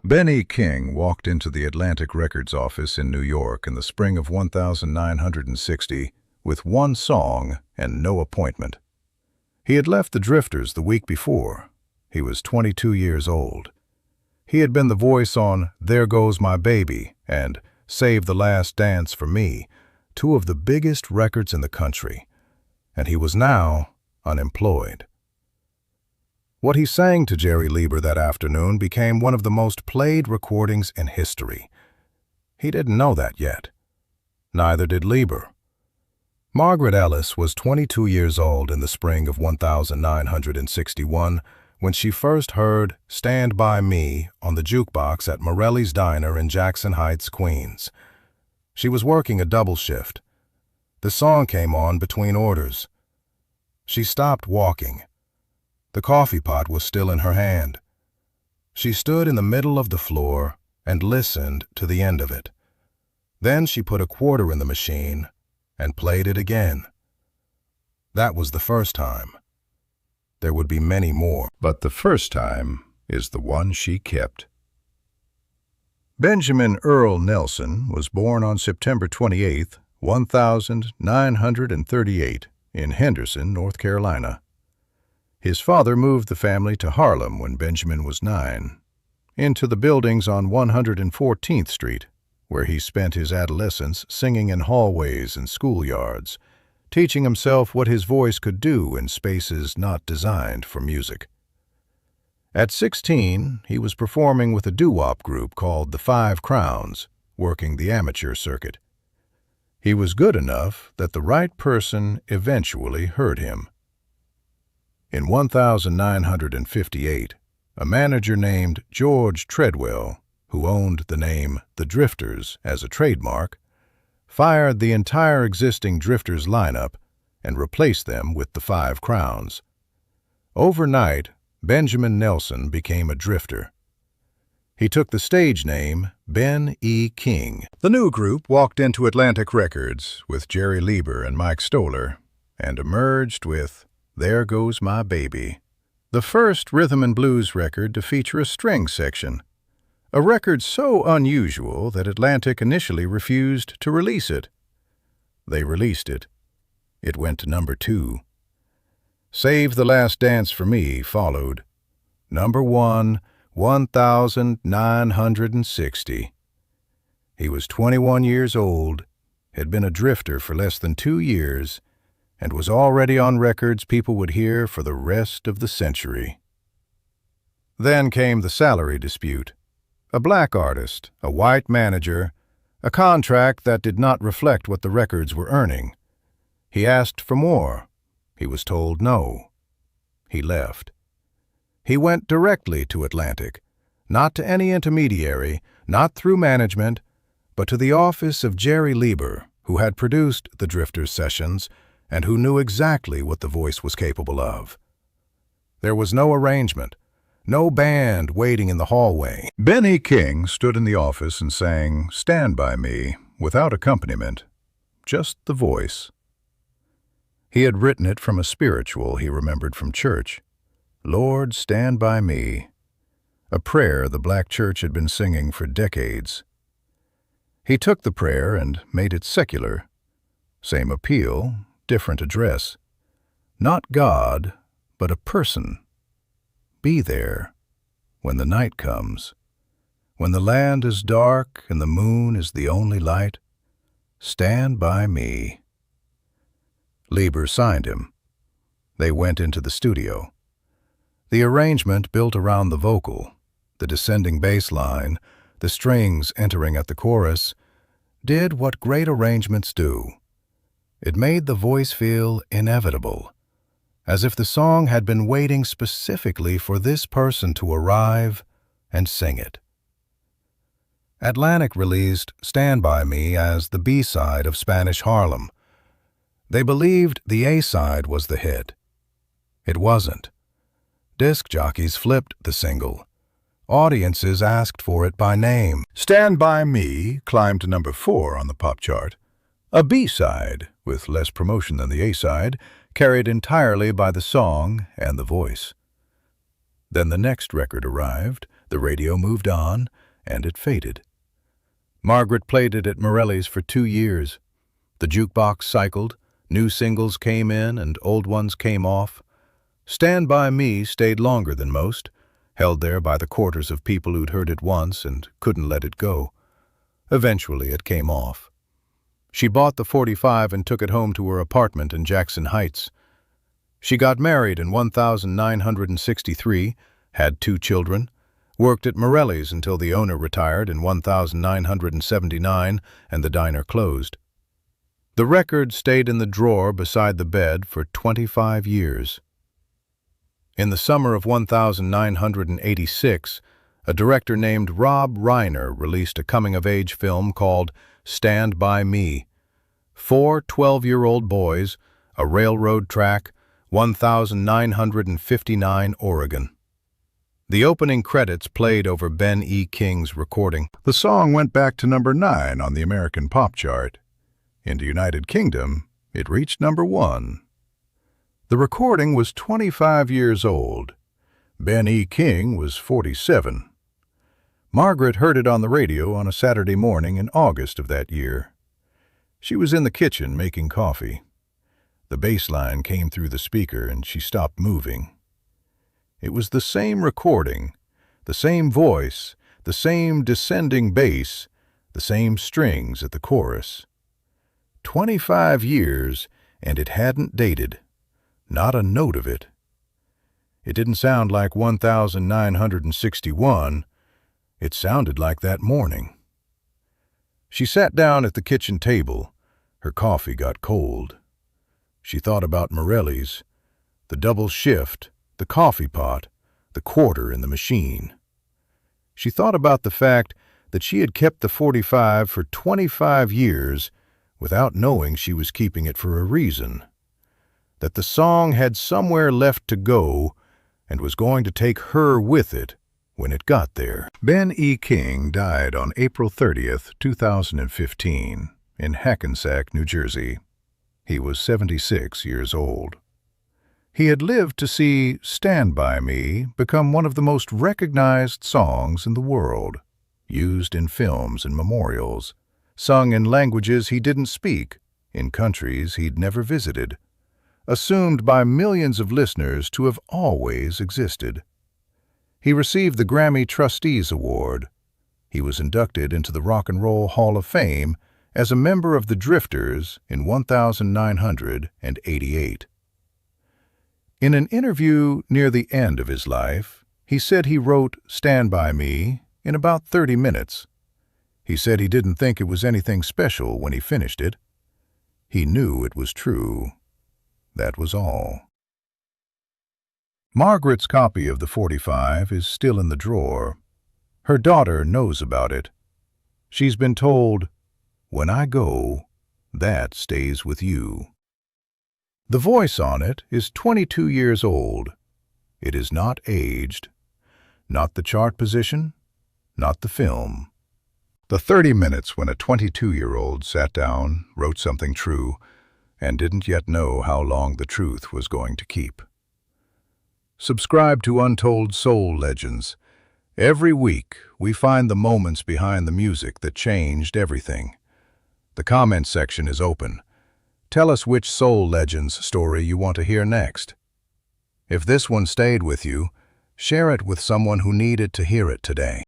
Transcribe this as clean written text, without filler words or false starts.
Benny King walked into the Atlantic Records office in New York in the spring of 1960 with one song and no appointment. He had left the Drifters the week before. He was 22 years old. He had been the voice on There Goes My Baby and Save the Last Dance for Me, two of the biggest records in the country, and he was now unemployed. What he sang to Jerry Leiber that afternoon became one of the most played recordings in history. He didn't know that yet. Neither did Leiber. Margaret Ellis was 22 years old in the spring of 1961 when she first heard Stand By Me on the jukebox at Morelli's Diner in Jackson Heights, Queens. She was working a double shift. The song came on between orders. She stopped walking. The coffee pot was still in her hand. She stood in the middle of the floor and listened to the end of it. Then she put a quarter in the machine and played it again. That was the first time. There would be many more, but the first time is the one she kept. Benjamin Earl Nelson was born on September 28, 1938, in Henderson, North Carolina. His father moved the family to Harlem when Benjamin was 9, into the buildings on 114th Street, where he spent his adolescence singing in hallways and schoolyards, teaching himself what his voice could do in spaces not designed for music. At 16, he was performing with a doo-wop group called the Five Crowns, working the amateur circuit. He was good enough that the right person eventually heard him. In 1958, a manager named George Treadwell, who owned the name The Drifters as a trademark, fired the entire existing Drifters lineup and replaced them with the Five Crowns. Overnight, Benjamin Nelson became a drifter. He took the stage name Ben E. King. The new group walked into Atlantic Records with Jerry Leiber and Mike Stoller and emerged with There Goes My Baby, the first rhythm and blues record to feature a string section, a record so unusual that Atlantic initially refused to release it. They released it. It went to number 2. Save the Last Dance for Me followed. Number 1, 1960. He was 21 years old, had been a drifter for less than 2 years, and was already on records people would hear for the rest of the century. Then came the salary dispute. A black artist, a white manager, a contract that did not reflect what the records were earning. He asked for more. He was told no. He left. He went directly to Atlantic, not to any intermediary, not through management, but to the office of Jerry Leiber, who had produced the Drifters sessions and who knew exactly what the voice was capable of. There was no arrangement, no band waiting in the hallway. Benny King stood in the office and sang Stand By Me without accompaniment, just the voice. He had written it from a spiritual he remembered from church. Lord, stand by me, a prayer the black church had been singing for decades. He took the prayer and made it secular. Same appeal, different address. Not God, but a person. Be there when the night comes, when the land is dark and the moon is the only light. Stand by me. Leiber signed him. They went into the studio. The arrangement built around the vocal, the descending bass line, the strings entering at the chorus, did what great arrangements do. It made the voice feel inevitable, as if the song had been waiting specifically for this person to arrive and sing it. Atlantic released Stand By Me as the B-side of Spanish Harlem. They believed the A-side was the hit. It wasn't. Disc jockeys flipped the single. Audiences asked for it by name. Stand By Me climbed to number 4 on the pop chart. A B-side, with less promotion than the A-side, carried entirely by the song and the voice. Then the next record arrived, the The radio moved on, and it faded. Margaret played it at Morelli's for 2 years. The jukebox cycled, new singles came in and old ones came off. Stand By Me stayed longer than most, held there by the quarters of people who'd heard it once and couldn't let it go. Eventually it came off. She bought the 45 and took it home to her apartment in Jackson Heights. She got married in 1963, had 2 children, worked at Morelli's until the owner retired in 1979 and the diner closed. The record stayed in the drawer beside the bed for 25 years. In the summer of 1986, a director named Rob Reiner released a coming-of-age film called Stand By Me. 4 12-year-old boys, a railroad track, 1959 Oregon. The opening credits played over Ben E. King's recording. The song went back to number 9 on the American pop chart. In the United Kingdom, it reached number 1. The recording was 25 years old. Ben E. King was 47. Margaret heard it on the radio on a Saturday morning in August of that year. She was in the kitchen making coffee. The bass line came through the speaker and she stopped moving. It was the same recording, the same voice, the same descending bass, the same strings at the chorus. 25 years, and it hadn't dated. Not a note of it. It didn't sound like 1961. It sounded like that morning. She sat down at the kitchen table. Her coffee got cold. She thought about Morelli's, the double shift, the coffee pot, the quarter in the machine. She thought about the fact that she had kept the 45 for 25 years without knowing she was keeping it for a reason. That the song had somewhere left to go and was going to take her with it when it got there. Ben E. King died on April 30th, 2015, in Hackensack, New Jersey. He was 76 years old. He had lived to see Stand By Me become one of the most recognized songs in the world, used in films and memorials, sung in languages he didn't speak, in countries he'd never visited, assumed by millions of listeners to have always existed. He received the Grammy Trustees Award. He was inducted into the Rock and Roll Hall of Fame as a member of the Drifters in 1988. In an interview near the end of his life, he said he wrote Stand By Me in about 30 minutes. He said he didn't think it was anything special when he finished it. He knew it was true. That was all. Margaret's copy of the 45 is still in the drawer. Her daughter knows about it. She's been told, "When I go, that stays with you." The voice on it is 22 years old. It is not aged. Not the chart position, not the film. The 30 minutes when a 22-year-old sat down, wrote something true, and didn't yet know how long the truth was going to keep. Subscribe to Untold Soul Legends. Every week, we find the moments behind the music that changed everything. The comment section is open. Tell us which Soul Legends story you want to hear next. If this one stayed with you, share it with someone who needed to hear it today.